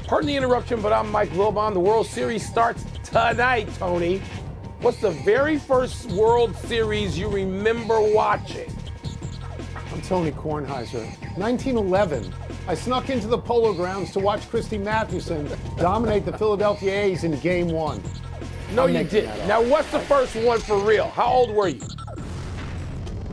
Pardon the interruption, but I'm Mike Wilbon. The World Series starts tonight, Tony. What's the very first World Series you remember watching? I'm Tony Kornheiser. 1911. I snuck into the Polo Grounds to watch Christy Mathewson dominate the Philadelphia A's in Game 1. No, you didn't. Now, what's the first one for real? How old were you?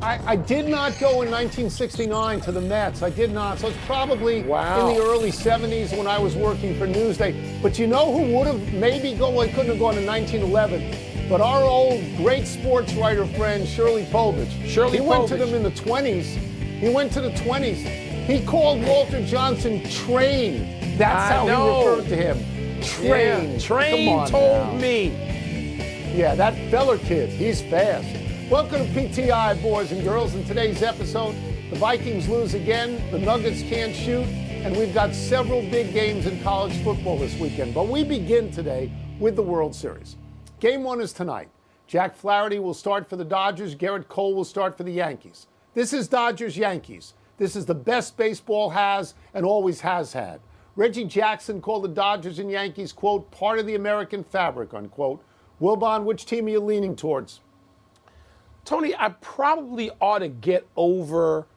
I did not go in 1969 to the Mets. I did not. So it's probably in the early 70s when I was working for Newsday. But you know who would have maybe gone? Well, he couldn't have gone in 1911. But our old great sports writer friend, Shirley Povich. He went to them in the 20s. He went to the 20s. He called Walter Johnson Train. That's how he referred to him. Train. Yeah, Train told me. Yeah, that Feller kid, he's fast. Welcome to PTI, boys and girls. In today's episode, the Vikings lose again, the Nuggets can't shoot, and we've got several big games in college football this weekend. But we begin today with the World Series. Game 1 is tonight. Jack Flaherty will start for the Dodgers. Garrett Cole will start for the Yankees. This is Dodgers-Yankees. This is the best baseball has and always has had. Reggie Jackson called the Dodgers and Yankees, quote, part of the American fabric, unquote. Wilbon, which team are you leaning towards? Tony, I probably ought to get over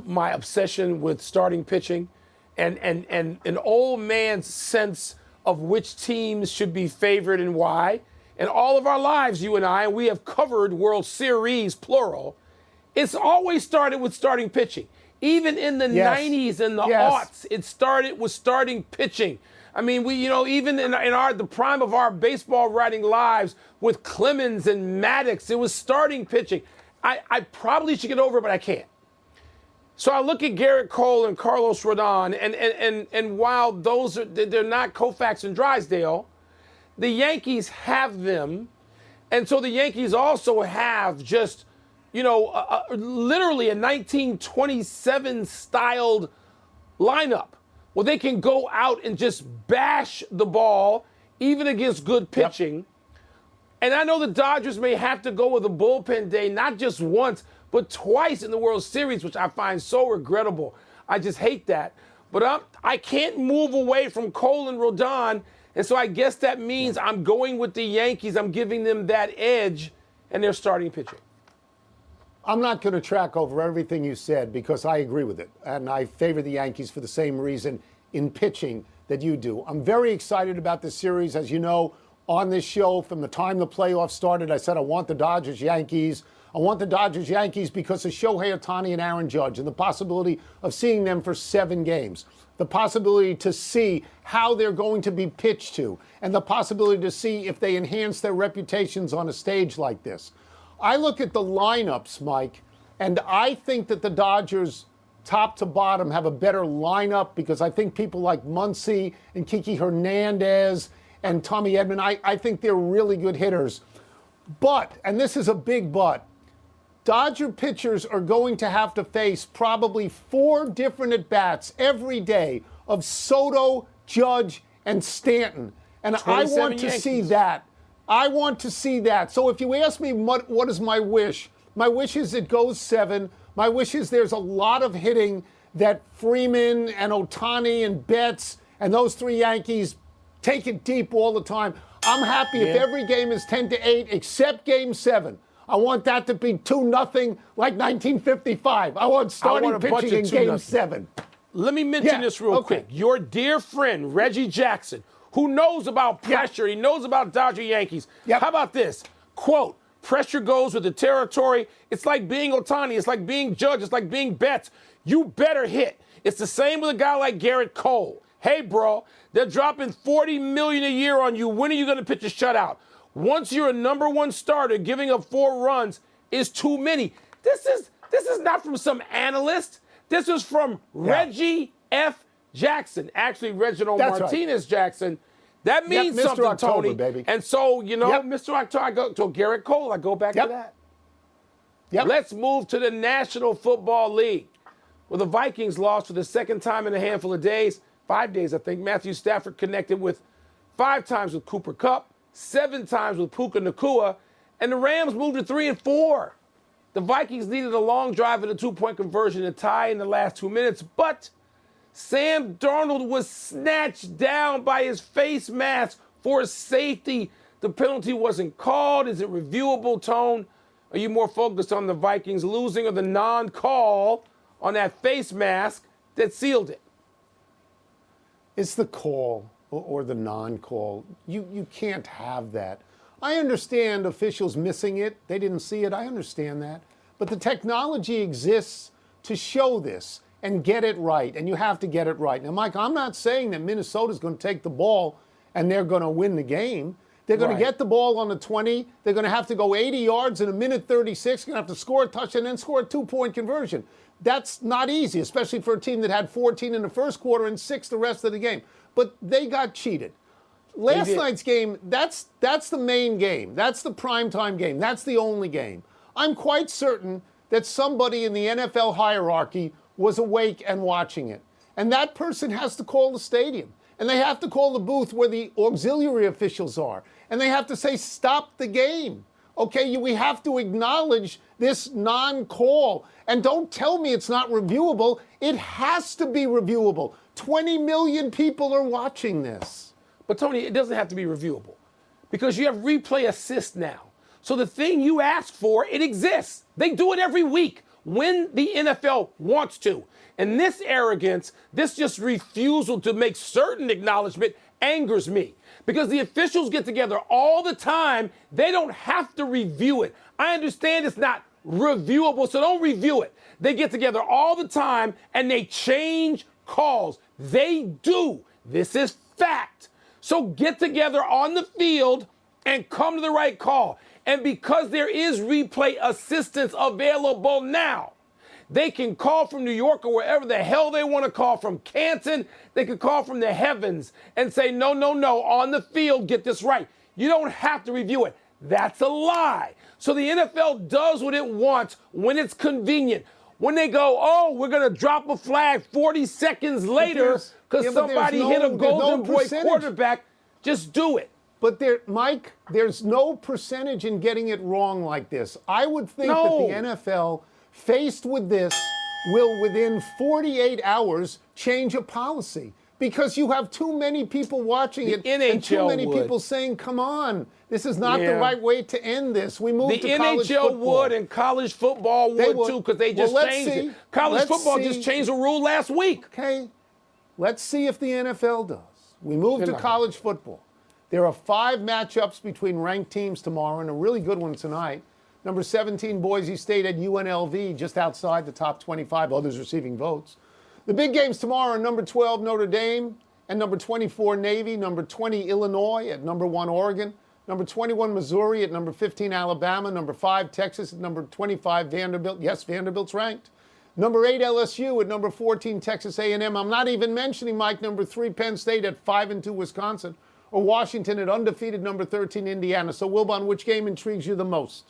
my obsession with starting pitching and an old man's sense of which teams should be favored and why. And all of our lives, you and I, we have covered World Series, plural. It's always started with starting pitching. Even in the 90s and the aughts, it started with starting pitching. I mean, even in the prime of our baseball writing lives with Clemens and Maddox, it was starting pitching. I probably should get over it, but I can't. So I look at Garrett Cole and Carlos Rodon, and while they're not Koufax and Drysdale, the Yankees have them, and so the Yankees also have just, literally a 1927 styled lineup. Well, they can go out and just bash the ball, even against good pitching. Yep. And I know the Dodgers may have to go with a bullpen day, not just once, but twice in the World Series, which I find so regrettable. I just hate that. But I can't move away from Cole and Rodon, and so I guess that means I'm going with the Yankees. I'm giving them that edge, and they're starting pitching. I'm not going to track over everything you said because I agree with it. And I favor the Yankees for the same reason in pitching that you do. I'm very excited about this series. As you know, on this show, from the time the playoffs started, I said I want the Dodgers-Yankees. I want the Dodgers-Yankees because of Shohei Ohtani and Aaron Judge and the possibility of seeing them for 7 games. The possibility to see how they're going to be pitched to and the possibility to see if they enhance their reputations on a stage like this. I look at the lineups, Mike, and I think that the Dodgers, top to bottom, have a better lineup because I think people like Muncy and Kiki Hernandez and Tommy Edman, I think they're really good hitters. But, and this is a big but, Dodger pitchers are going to have to face probably 4 different at-bats every day of Soto, Judge, and Stanton. And I want to see that. I want to see that. So if you ask me what is my wish is it goes 7. My wish is there's a lot of hitting that Freeman and Ohtani and Betts and those 3 Yankees take it deep all the time. I'm happy if every game is 10-8 except Game 7. I want that to be 2-0 like 1955. I want starting pitching in Game 7. Let me mention this real quick. Your dear friend, Reggie Jackson, who knows about pressure. He knows about Dodger Yankees. How about this? Quote, pressure goes with the territory. It's like being Ohtani. It's like being Judge. It's like being Betts. You better hit. It's the same with a guy like Garrett Cole. Hey, bro, they're dropping $40 million a year on you. When are you going to pitch a shutout? Once you're a number 1 starter, giving up 4 runs is too many. This is not from some analyst. This is from Reggie F. Jackson, actually Reginald Martinez Jackson. That means Mr. something, October, Tony. baby. And so, Mr. October, I go to Garrett Cole. I go back to that. Let's move to the National Football League. Well, the Vikings lost for the second time in a handful of days, 5 days, I think. Matthew Stafford connected with 5 times with Cooper Kupp, 7 times with Puka Nacua, and the Rams moved to 3-4. The Vikings needed a long drive and a 2-point conversion to tie in the last 2 minutes, but Sam Darnold was snatched down by his face mask for a safety. The penalty wasn't called. Is it reviewable, Tone? Are you more focused on the Vikings losing or the non-call on that face mask that sealed it? It's the call or the non-call. You can't have that. I understand officials missing it. They didn't see it. I understand that. But the technology exists to show this and get it right, and you have to get it right. Now, Mike, I'm not saying that Minnesota's going to take the ball and they're going to win the game. They're going to get the ball on the 20. They're going to have to go 80 yards in a minute 36. They're going to have to score a touchdown and then score a two-point conversion. That's not easy, especially for a team that had 14 in the first quarter and 6 the rest of the game. But they got cheated. Last night's game, that's the main game. That's the primetime game. That's the only game. I'm quite certain that somebody in the NFL hierarchy was awake and watching it. And that person has to call the stadium. And they have to call the booth where the auxiliary officials are. And they have to say, stop the game. Okay, we have to acknowledge this non-call. And don't tell me it's not reviewable. It has to be reviewable. 20 million people are watching this. But, Tony, it doesn't have to be reviewable because you have replay assist now. So the thing you ask for, it exists. They do it every week when the NFL wants to. And this arrogance, this just refusal to make certain acknowledgement angers me because the officials get together all the time. They don't have to review it. I understand it's not reviewable, so don't review it. They get together all the time and they change calls. They do. This is fact. So get together on the field and come to the right call. And because there is replay assistance available now, they can call from New York or wherever the hell they want to call from. Canton, they can call from the heavens and say, no, on the field, get this right. You don't have to review it. That's a lie. So the NFL does what it wants when it's convenient. When they go, oh, we're going to drop a flag 40 seconds later because somebody hit a golden boy quarterback, just do it. But Mike, there's no percentage in getting it wrong like this. I would think that the NFL, faced with this, will within 48 hours change a policy because you have too many people watching it and too many people saying, come on, this is not the right way to end this. We moved to college football. The NHL would and college football would too because they just changed it. College football just changed the rule last week. Okay, let's see if the NFL does. We moved to college football. There are 5 matchups between ranked teams tomorrow and a really good one tonight. Number 17, Boise State at UNLV, just outside the top 25, others receiving votes. The big games tomorrow are number 12, Notre Dame, and number 24, Navy, number 20, Illinois at number 1, Oregon, number 21, Missouri at number 15, Alabama, number 5, Texas at number 25, Vanderbilt. Yes, Vanderbilt's ranked. Number 8, LSU at number 14, Texas A&M. I'm not even mentioning, Mike, number 3, Penn State at 5-2, Wisconsin, or Washington at undefeated number 13, Indiana. So, Wilbon, which game intrigues you the most?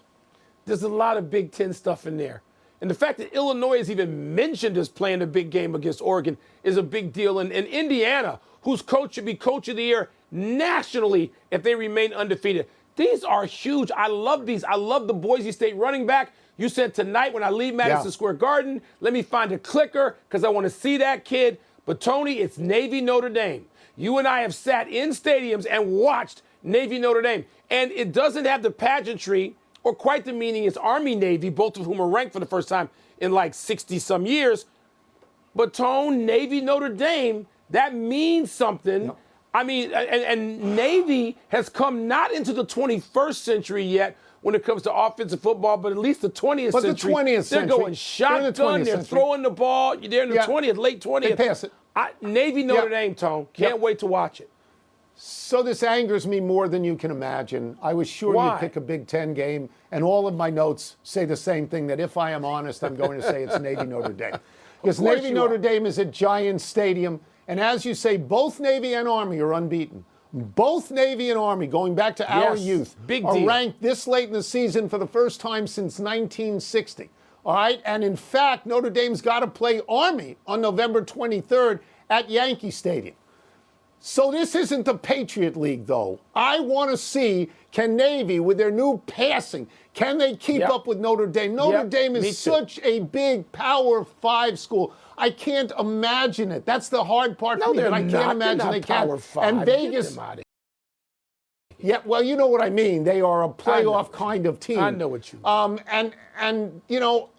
There's a lot of Big Ten stuff in there. And the fact that Illinois is even mentioned as playing a big game against Oregon is a big deal. And Indiana, whose coach should be coach of the year nationally if they remain undefeated. These are huge. I love these. I love the Boise State running back. You said tonight when I leave Madison Square Garden, let me find a clicker because I want to see that kid. But, Tony, it's Navy Notre Dame. You and I have sat in stadiums and watched Navy Notre Dame. And it doesn't have the pageantry or quite the meaning as Army-Navy, both of whom are ranked for the first time in like 60-some years. But, Tone, Navy Notre Dame, that means something. Yep. I mean, and Navy has come not into the 21st century yet when it comes to offensive football, but at least the 20th century. But the 20th century. They're going shotgun. They're throwing the ball. They're in the 20th, late 20th. They pass it. Navy Notre Dame, Tone. Can't wait to watch it. So this angers me more than you can imagine. I was sure you'd pick a Big Ten game, and all of my notes say the same thing, that if I am honest, I'm going to say it's Navy Notre Dame. Because Navy Notre Dame is at Giant Stadium, and as you say, both Navy and Army are unbeaten. Both Navy and Army, going back to our youth, are ranked this late in the season for the first time since 1960. All right? And in fact, Notre Dame's got to play Army on November 23rd at Yankee Stadium. So this isn't the Patriot League, though. I want to see, can Navy, with their new passing, can they keep up with Notre Dame? Notre Dame is such a big Power 5 school. I can't imagine it. That's the hard part for me, but I can't imagine they can. Power 5. And Vegas. Yeah, well, you know what I mean. They are a playoff kind of team. I know what you mean. And you know,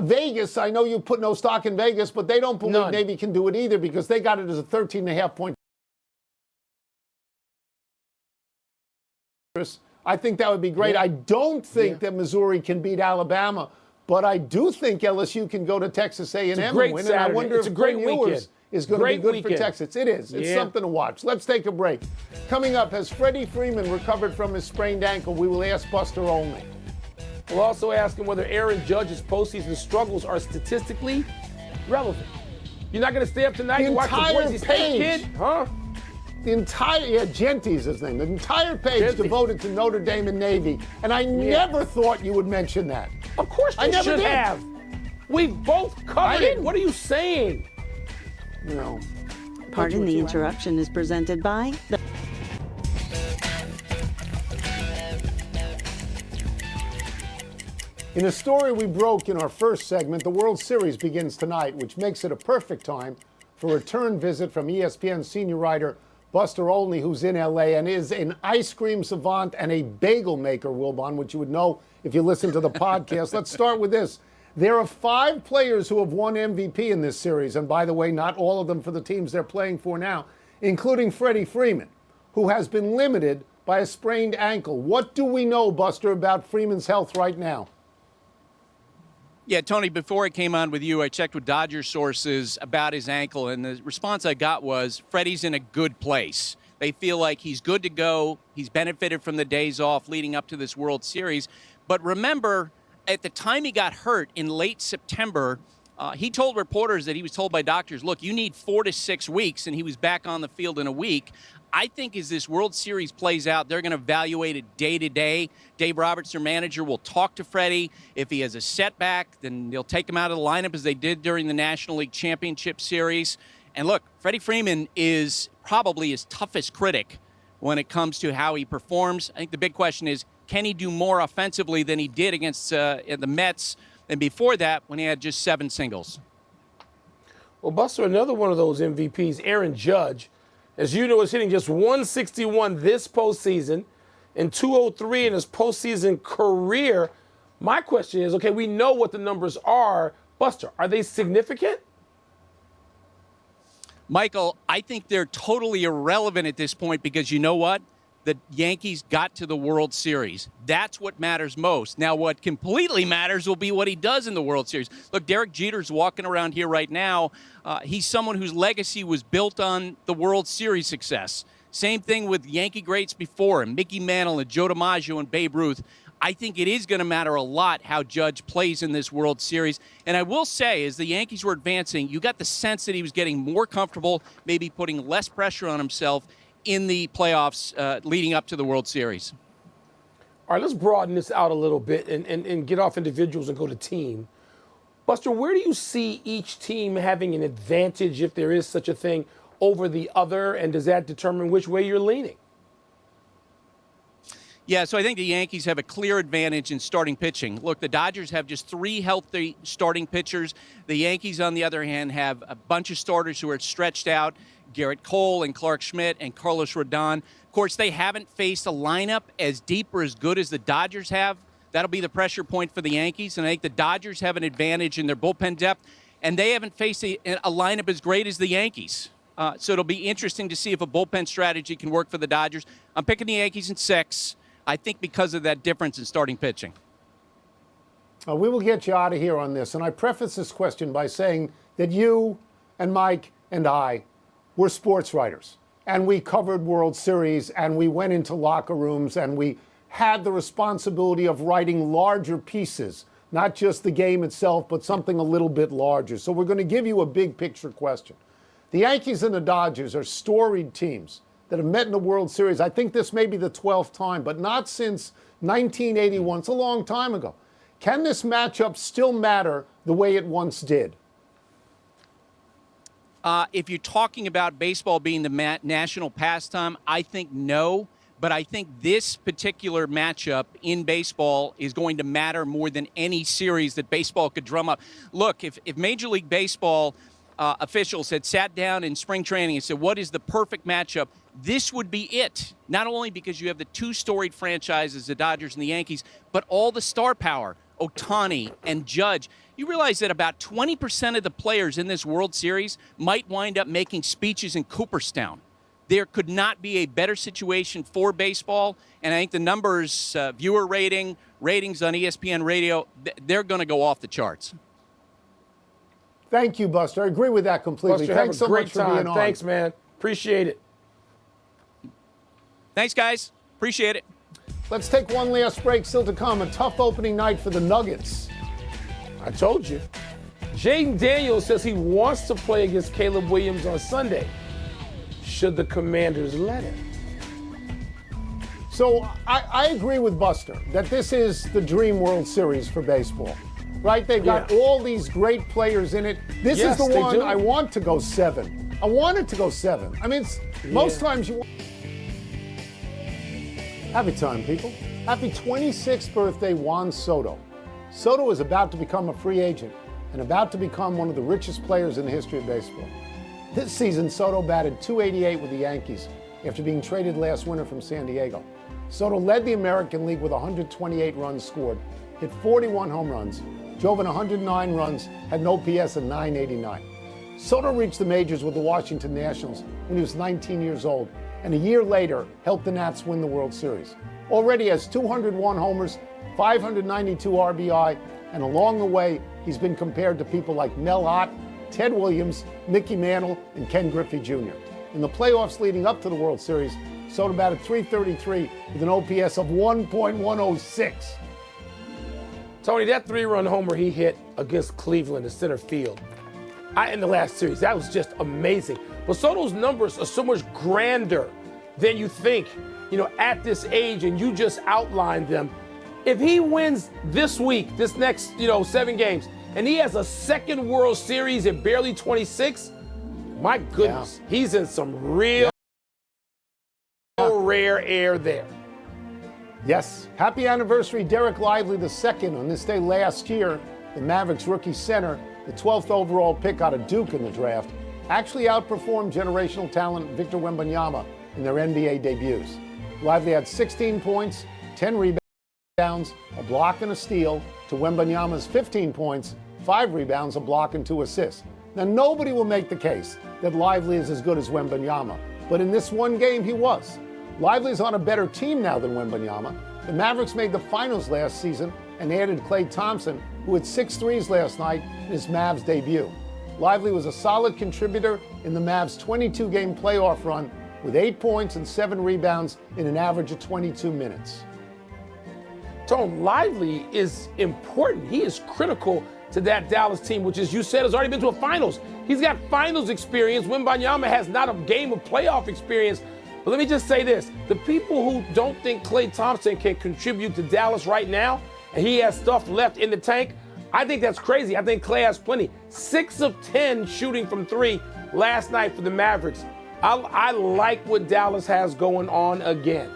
Vegas, I know you put no stock in Vegas, but they don't believe Navy can do it either because they got it as a 13.5-point. I think that would be great. I don't think that Missouri can beat Alabama, but I do think LSU can go to Texas A&M and win. Saturday. And I wonder if Quinn Ewers is going to be good for Texas. It is. It's something to watch. Let's take a break. Coming up, has Freddie Freeman recovered from his sprained ankle? We will ask Buster Olney. We'll also ask him whether Aaron Judge's postseason struggles are statistically relevant. You're not going to stay up tonight and watch the Boise State kid? Huh? The entire, Genty's his name, the entire page devoted to Notre Dame and Navy. And I never thought you would mention that. Of course you should have. We've both covered it. What are you saying? No. Pardon the interruption is presented by the In a story we broke in our first segment, the World Series begins tonight, which makes it a perfect time for a return visit from ESPN senior writer Buster Olney, who's in L.A. and is an ice cream savant and a bagel maker, Wilbon, which you would know if you listen to the podcast. Let's start with this. There are 5 players who have won MVP in this series, and by the way, not all of them for the teams they're playing for now, including Freddie Freeman, who has been limited by a sprained ankle. What do we know, Buster, about Freeman's health right now? Yeah, Tony, before I came on with you, I checked with Dodger sources about his ankle, and the response I got was Freddie's in a good place. They feel like he's good to go. He's benefited from the days off leading up to this World Series. But remember, at the time he got hurt in late September, he told reporters that he was told by doctors, look, you need 4 to 6 weeks, and he was back on the field in a week. I think as this World Series plays out, they're going to evaluate it day to day. Dave Roberts, their manager, will talk to Freddie. If he has a setback, then they'll take him out of the lineup as they did during the National League Championship Series. And look, Freddie Freeman is probably his toughest critic when it comes to how he performs. I think the big question is, can he do more offensively than he did against the Mets and before that when he had just 7 singles? Well, Buster, another one of those MVPs, Aaron Judge, as you know, is hitting just 161 this postseason and 203 in his postseason career. My question is, okay, we know what the numbers are. Buster, are they significant? Michael, I think they're totally irrelevant at this point because you know what? The Yankees got to the World Series. That's what matters most. Now, what completely matters will be what he does in the World Series. Look, Derek Jeter's walking around here right now. He's someone whose legacy was built on the World Series success. Same thing with Yankee greats before him, Mickey Mantle and Joe DiMaggio and Babe Ruth. I think it is going to matter a lot how Judge plays in this World Series. And I will say, as the Yankees were advancing, you got the sense that he was getting more comfortable, maybe putting less pressure on himself in the playoffs leading up to the World Series. All right, let's broaden this out a little bit and get off individuals and go to team. Buster, where do you see each team having an advantage, if there is such a thing, over the other, and does that determine which way you're leaning? Yeah, so I think the Yankees have a clear advantage in starting pitching. Look, the Dodgers have just 3 healthy starting pitchers. The Yankees, on the other hand, have a bunch of starters who are stretched out. Garrett Cole and Clark Schmidt and Carlos Rodon. Of course, they haven't faced a lineup as deep or as good as the Dodgers have. That'll be the pressure point for the Yankees, and I think the Dodgers have an advantage in their bullpen depth, and they haven't faced a lineup as great as the Yankees. So it'll be interesting to see if a bullpen strategy can work for the Dodgers. I'm picking the Yankees in 6, I think, because of that difference in starting pitching. We will get you out of here on this, and I preface this question by saying that you and Mike and I were sports writers, and we covered World Series, and we went into locker rooms, and we had the responsibility of writing larger pieces, not just the game itself, but something a little bit larger. So we're going to give you a big picture question. The Yankees and the Dodgers are storied teams that have met in the World Series. I think this may be the 12th time, but not since 1981. It's a long time ago. Can this matchup still matter the way it once did? If you're talking about baseball being the national pastime, I think no. But I think this particular matchup in baseball is going to matter more than any series that baseball could drum up. Look, if Major League Baseball officials had sat down in spring training and said, what is the perfect matchup, this would be it. Not only because you have the two storied franchises, the Dodgers and the Yankees, but all the star power, Ohtani and Judge. You realize that about 20% of the players in this World Series might wind up making speeches in Cooperstown. There could not be a better situation for baseball, and I think the numbers, viewer ratings on ESPN Radio, they're going to go off the charts. Thank you, Buster. I agree with that completely. Buster, Thanks have a so great much for time. being on. Thanks, man. Appreciate it. Thanks, guys. Appreciate it. Let's take one last break. Still to come, a tough opening night for the Nuggets. I told you. Jaden Daniels says he wants to play against Caleb Williams on Sunday. Should the Commanders let him? So I agree with Buster that this is the dream World Series for baseball, right? They've got all these great players in it. This is the one I want to go 7. I want it to go 7. I mean, most times you want. Happy time, people. Happy 26th birthday, Juan Soto. Soto is about to become a free agent and about to become one of the richest players in the history of baseball. This season, Soto batted .288 with the Yankees after being traded last winter from San Diego. Soto led the American League with 128 runs scored, hit 41 home runs, drove in 109 runs, had an OPS of .989. Soto reached the majors with the Washington Nationals when he was 19 years old, and a year later helped the Nats win the World Series. Already has 201 homers, 592 RBI, and along the way, he's been compared to people like Mel Ott, Ted Williams, Mickey Mantle, and Ken Griffey Jr. In the playoffs leading up to the World Series, Soto batted .333 with an OPS of 1.106. Tony, that 3-run homer he hit against Cleveland in center field in the last series, that was just amazing. But Soto's numbers are so much grander than you think, at this age, and you just outlined them. If he wins this week, this next, 7 games, and he has a second World Series at barely 26, my goodness, he's in some real rare air there. Yes. Happy anniversary, Derek Lively II. On this day last year, the Mavericks rookie center, the 12th overall pick out of Duke in the draft, actually outperformed generational talent Victor Wembanyama in their NBA debuts. Lively had 16 points, 10 rebounds, a block and a steal, to Wembanyama's 15 points, 5 rebounds, a block, and 2 assists. Now, nobody will make the case that Lively is as good as Wembanyama, but in this one game, he was. Lively's on a better team now than Wembanyama. The Mavericks made the finals last season and added Klay Thompson, who hit 6 threes last night in his Mavs debut. Lively was a solid contributor in the Mavs' 22-game playoff run with 8 points and 7 rebounds in an average of 22 minutes. Tone, Lively is important. He is critical to that Dallas team, which, as you said, has already been to a finals. He's got finals experience. Wembanyama has not a game of playoff experience. But let me just say this. The people who don't think Klay Thompson can contribute to Dallas right now, and he has stuff left in the tank, I think that's crazy. I think Klay has plenty. 6 of 10 shooting from 3 last night for the Mavericks. I like what Dallas has going on again.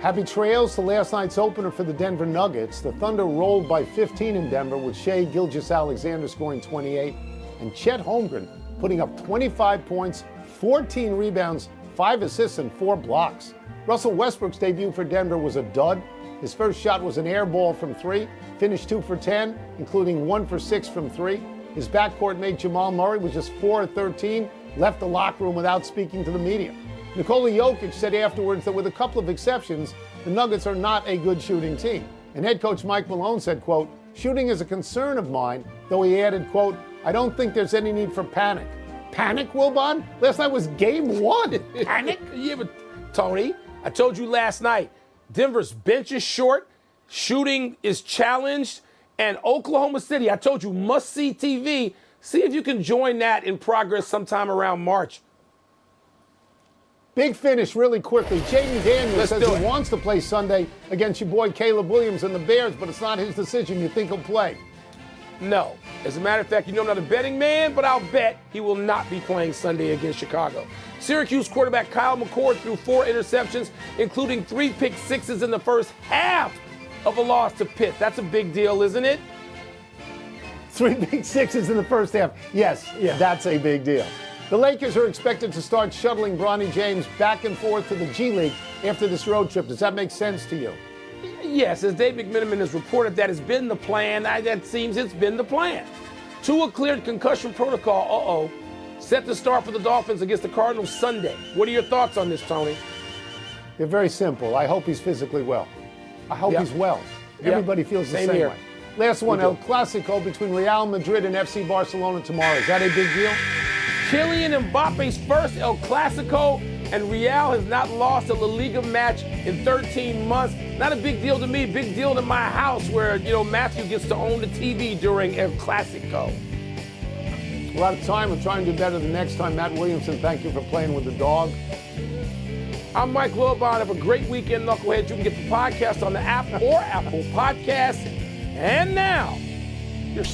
Happy trails to last night's opener for the Denver Nuggets. The Thunder rolled by 15 in Denver with Shai Gilgeous-Alexander scoring 28 and Chet Holmgren putting up 25 points, 14 rebounds, 5 assists, and 4 blocks. Russell Westbrook's debut for Denver was a dud. His first shot was an air ball from 3, finished 2 for 10, including 1 for 6 from 3. His backcourt mate Jamal Murray was just 4 of 13, left the locker room without speaking to the media. Nikola Jokic said afterwards that with a couple of exceptions, the Nuggets are not a good shooting team. And head coach Mike Malone said, quote, "Shooting is a concern of mine," though he added, quote, "I don't think there's any need for panic." Panic, Wilbon? Last night was game 1. Panic? Yeah, but Tony, I told you last night, Denver's bench is short, shooting is challenged, and Oklahoma City, I told you, must-see TV. See if you can join that in progress sometime around March. Big finish really quickly. Jaden Daniels says he wants to play Sunday against your boy Caleb Williams and the Bears, but it's not his decision. You think he'll play? No. As a matter of fact, you know I'm not a betting man, but I'll bet he will not be playing Sunday against Chicago. Syracuse quarterback Kyle McCord threw 4 interceptions, including 3 pick sixes in the first half of a loss to Pitt. That's a big deal, isn't it? 3 big sixes in the first half. Yes, that's a big deal. The Lakers are expected to start shuttling Bronny James back and forth to the G League after this road trip. Does that make sense to you? Yes, as Dave McMenamin has reported, that has been the plan. That seems it's been the plan. Tua cleared concussion protocol. Set to start for the Dolphins against the Cardinals Sunday. What are your thoughts on this, Tony? They're very simple. I hope he's physically well. I hope he's well. Everybody feels the same way. Last one, El Clasico between Real Madrid and FC Barcelona tomorrow. Is that a big deal? Kylian Mbappe's first El Clasico, and Real has not lost a La Liga match in 13 months. Not a big deal to me, big deal to my house where, Matthew gets to own the TV during El Clasico. We're out of time. We're trying to do better the next time. Matt Williamson, thank you for playing with the dog. I'm Mike Wilbon. Have a great weekend, Knuckleheads. You can get the podcast on the app or Apple Podcasts. And now, your